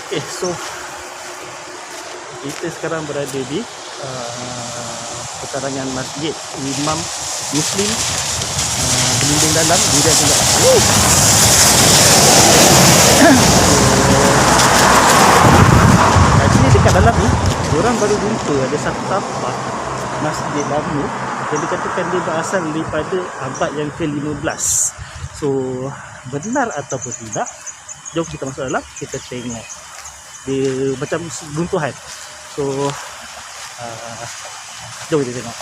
So kita sekarang berada di pekarangan Masjid Imam Muslim Belimbing Dalam Durian Tunggal. Actually dekat dalam ni orang baru jumpa ada satu tapak masjid lama yang dikatakan dia berasal daripada abad yang ke-15. So benar ataupun tidak, jom kita masuk dalam, kita tengok dia macam runtuhan. So jom kita tengok.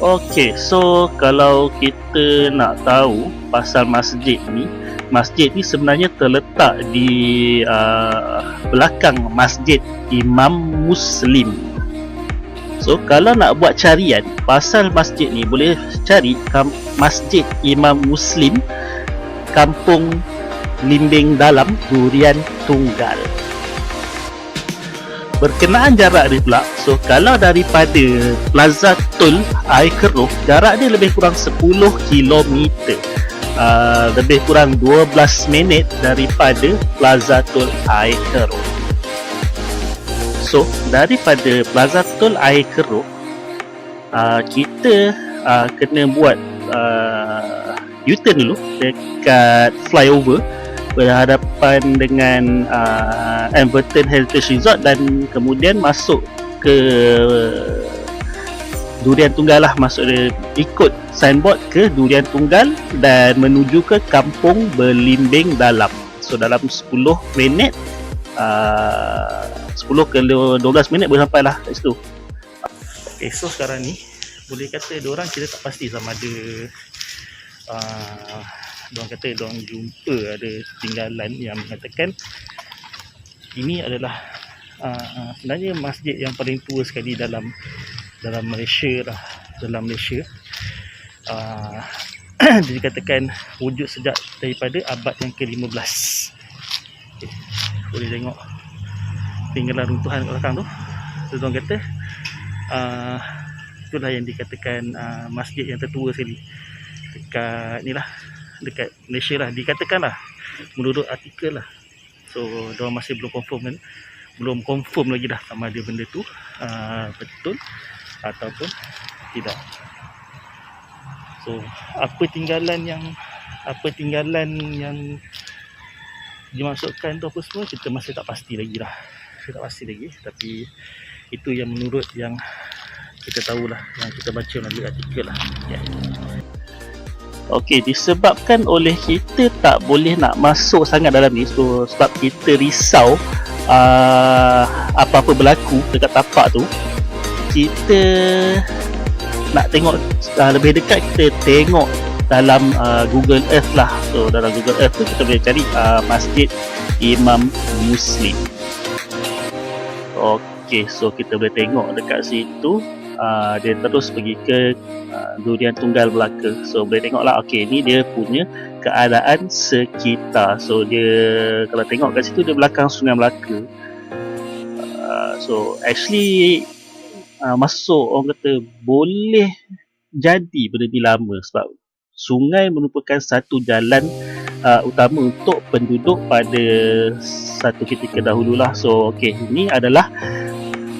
Okay, so kalau kita nak tahu pasal masjid ni sebenarnya terletak di belakang Masjid Imam Muslim. So kalau nak buat carian pasal masjid ni, boleh cari Masjid Imam Muslim Kampung Limbing Dalam Durian Tunggal. Berkenaan jarak dia pula, so kalau daripada Plaza Tol Air Keruh, jarak dia lebih kurang 10 km, lebih kurang 12 minit daripada Plaza Tol Air Keruh. So daripada Plaza Tol Air Keruh, kita kena buat U-turn dulu dekat flyover berhadapan dengan Everton Heritage Resort dan kemudian masuk ke Durian Tunggal lah, masuk dia ikut signboard ke Durian Tunggal dan menuju ke Kampung Belimbing Dalam. So dalam 10 minit 10 ke 12 minit boleh sampai lah kat situ. Okay, so sekarang ni boleh kata diorang kita tak pasti sama ada diorang kata diorang jumpa ada tinggalan yang mengatakan ini adalah sebenarnya masjid yang paling tua sekali dalam Malaysia lah, dalam Malaysia. Dia dikatakan wujud sejak daripada abad yang ke-15. Okay, boleh tengok tinggalan runtuhan kat belakang tu. So diorang kata itulah yang dikatakan masjid yang tertua sekali dekat ni lah, dekat Malaysia lah, dikatakan lah menurut artikel lah. So diorang masih belum confirm lagi dah sama ada benda tu betul ataupun tidak. So apa tinggalan yang dimasukkan tu apa semua, kita masih tak pasti lagi lah, tapi itu yang menurut yang kita tahulah, yang kita baca melalui artikel lah. Okey, disebabkan oleh kita tak boleh nak masuk sangat dalam ni, so sebab kita risau apa-apa berlaku dekat tapak tu, kita nak tengok lebih dekat, kita tengok dalam Google Earth lah. So dalam Google Earth tu kita boleh cari Masjid Imam Muslim. Okey, so kita boleh tengok dekat situ. Dia terus pergi ke Durian Tunggal Melaka. So boleh tengok lah, okey, ni dia punya keadaan sekitar. So dia kalau tengok kat situ, dia belakang Sungai Melaka. So actually masuk, orang kata boleh jadi benda ni lama sebab sungai merupakan satu jalan utama untuk penduduk pada satu ketika dahululah. So okey, ini adalah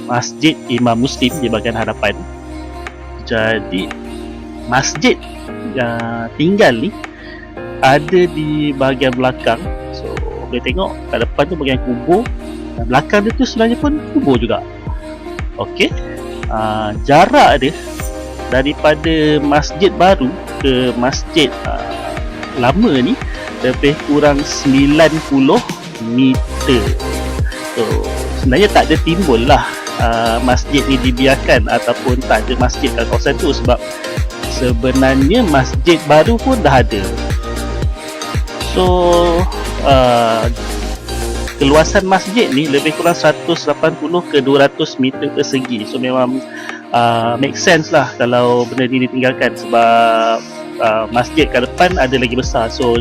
Masjid Imam Muslim di bahagian hadapan. Jadi masjid yang tinggal ni ada di bahagian belakang. So boleh tengok kat depan tu bahagian kubur, dan belakang dia tu sebenarnya pun kubur juga. Okey, jarak dia daripada masjid baru ke masjid lama ni lebih kurang 90 meter. So sebenarnya tak ada timbul lah masjid ni dibiarkan ataupun tak ada masjid kat kawasan tu, sebab sebenarnya masjid baru pun dah ada. So keluasan masjid ni lebih kurang 180 ke 200 meter persegi. So memang make sense lah kalau benda ni ditinggalkan, sebab masjid kat depan ada lagi besar. So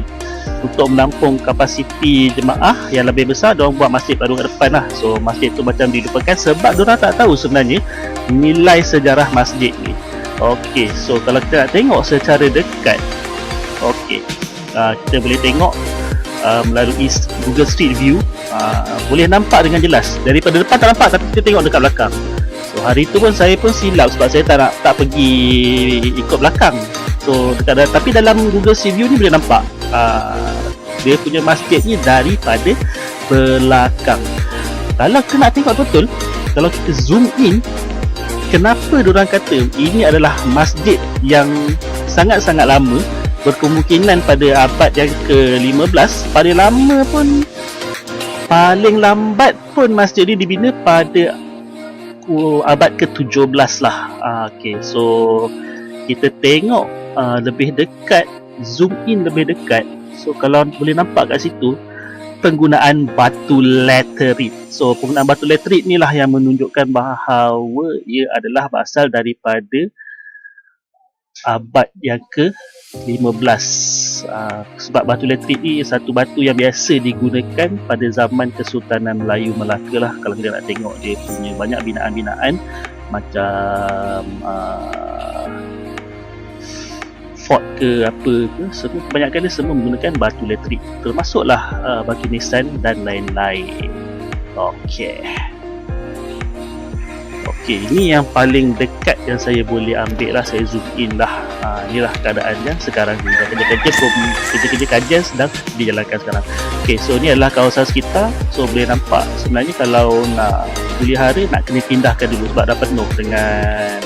untuk menampung kapasiti jemaah yang lebih besar, diorang buat masjid baru kat depan lah. So masjid tu macam dilupakan sebab diorang tak tahu sebenarnya nilai sejarah masjid ni. Okey, so kalau kita nak tengok secara dekat, okey, kita boleh tengok melalui Google Street View, boleh nampak dengan jelas. Daripada depan tak nampak, tapi kita tengok dekat belakang. So hari tu pun saya pun silap sebab saya tak pergi ikut belakang. So tapi dalam Google Street View ni boleh nampak dia punya masjid ni daripada belakang. Kalau kita nak tengok betul, kalau kita zoom in, kenapa diorang kata ini adalah masjid yang sangat-sangat lama, berkemungkinan pada abad yang ke-15, paling lambat pun masjid ni dibina pada abad ke-17 lah. Okay, so kita tengok lebih dekat, zoom in lebih dekat. So kalau boleh nampak kat situ penggunaan batu laterit. So penggunaan batu laterit ni lah yang menunjukkan bahawa ia adalah berasal daripada abad yang ke-15. Sebab batu laterit ni satu batu yang biasa digunakan pada zaman Kesultanan Melayu Melaka lah. Kalau kita nak tengok dia punya banyak binaan-binaan macam fort ke apa ke, semua kebanyakan dia semua menggunakan batu laterit, termasuklah batu nisan dan lain-lain. Okey, ini yang paling dekat yang saya boleh ambil lah. Saya zoom in lah. Inilah keadaannya sekarang ni. Kerja-kerja kajian sedang dijalankan sekarang. Okey, so ni adalah kawasan sekitar. So boleh nampak sebenarnya kalau nak pelihara nak kena pindahkan dulu sebab dah penuh dengan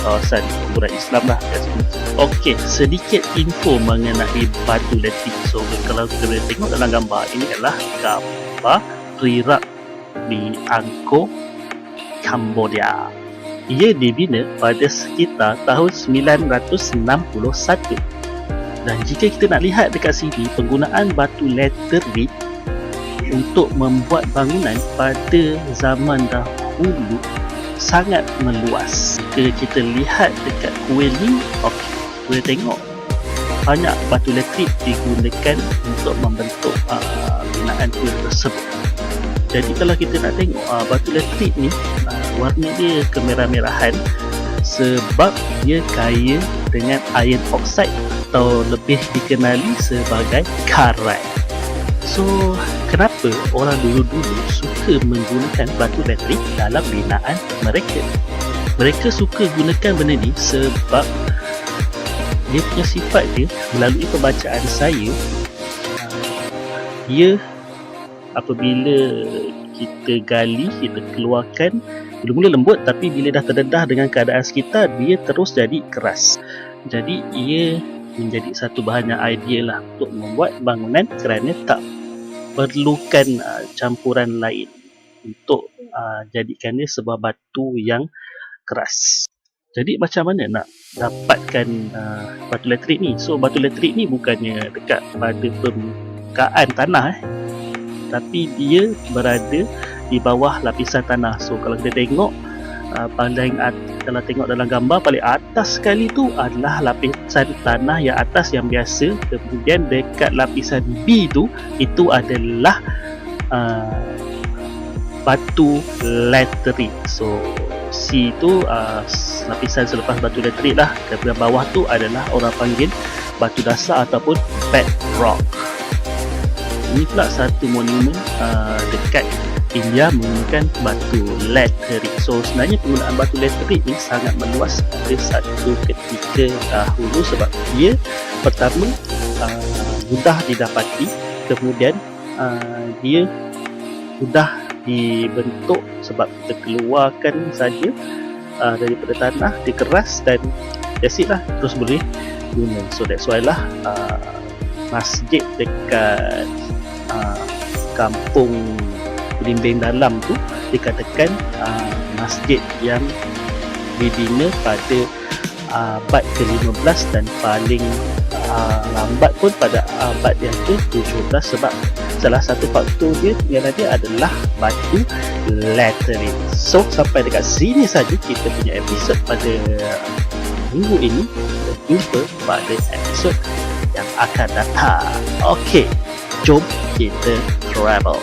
kawasan kuburan Islam lah kat sini. Okey, sedikit info mengenai batu laterit. So kalau kita boleh tengok dalam gambar, ini adalah gambar Perak di Angkor, Cambodia. Ia dibina pada sekitar tahun 961. Dan jika kita nak lihat dekat sini, penggunaan batu laterit untuk membuat bangunan pada zaman dahulu sangat meluas. Jika kita lihat dekat kuil ni, okey, boleh tengok banyak batu laterit digunakan untuk membentuk binaan kuil tersebut. Jadi kalau kita nak tengok batu laterit ni, warna dia kemerah-merahan sebab dia kaya dengan iron oxide atau lebih dikenali sebagai karat. So kenapa orang dulu-dulu suka menggunakan batu laterit dalam binaan mereka? Mereka suka gunakan benda ni sebab dia punya sifat dia, melalui pembacaan saya, dia apabila kita gali, kita keluarkan, mula-mula lembut, tapi bila dah terdedah dengan keadaan sekitar, dia terus jadi keras. Jadi ia menjadi satu bahan yang ideal lah untuk membuat bangunan kerana tak perlukan campuran lain untuk jadikan dia sebuah batu yang keras. Jadi macam mana nak dapatkan batu laterit ni? So batu laterit ni bukannya dekat pada permukaan tanah, tapi dia berada di bawah lapisan tanah. So kalau kita tengok kalau tengok dalam gambar, paling atas sekali tu adalah lapisan tanah yang atas yang biasa. Kemudian dekat lapisan B tu, itu adalah batu laterit. So C tu lapisan selepas batu laterit lah. Kemudian bawah tu adalah orang panggil batu dasar ataupun bedrock. Ini pula satu monumen dekat India menggunakan batu laterit. So sebenarnya penggunaan batu laterit ni sangat meluas pada satu ketika dahulu sebab dia pertama mudah didapati, kemudian dia mudah dibentuk sebab kita keluarkan saja daripada tanah, dia keras dan that's it lah, terus boleh guna. So that's why lah masjid dekat kampung Belimbing Dalam tu dikatakan masjid yang dibina pada abad ke-15 dan paling lambat pun pada abad yang ke-17, sebab salah satu faktor dia adalah batu laterit. So sampai dekat sini saja kita punya episod pada minggu ini. Jumpa pada episod yang akan datang. Okey, jom kita travel.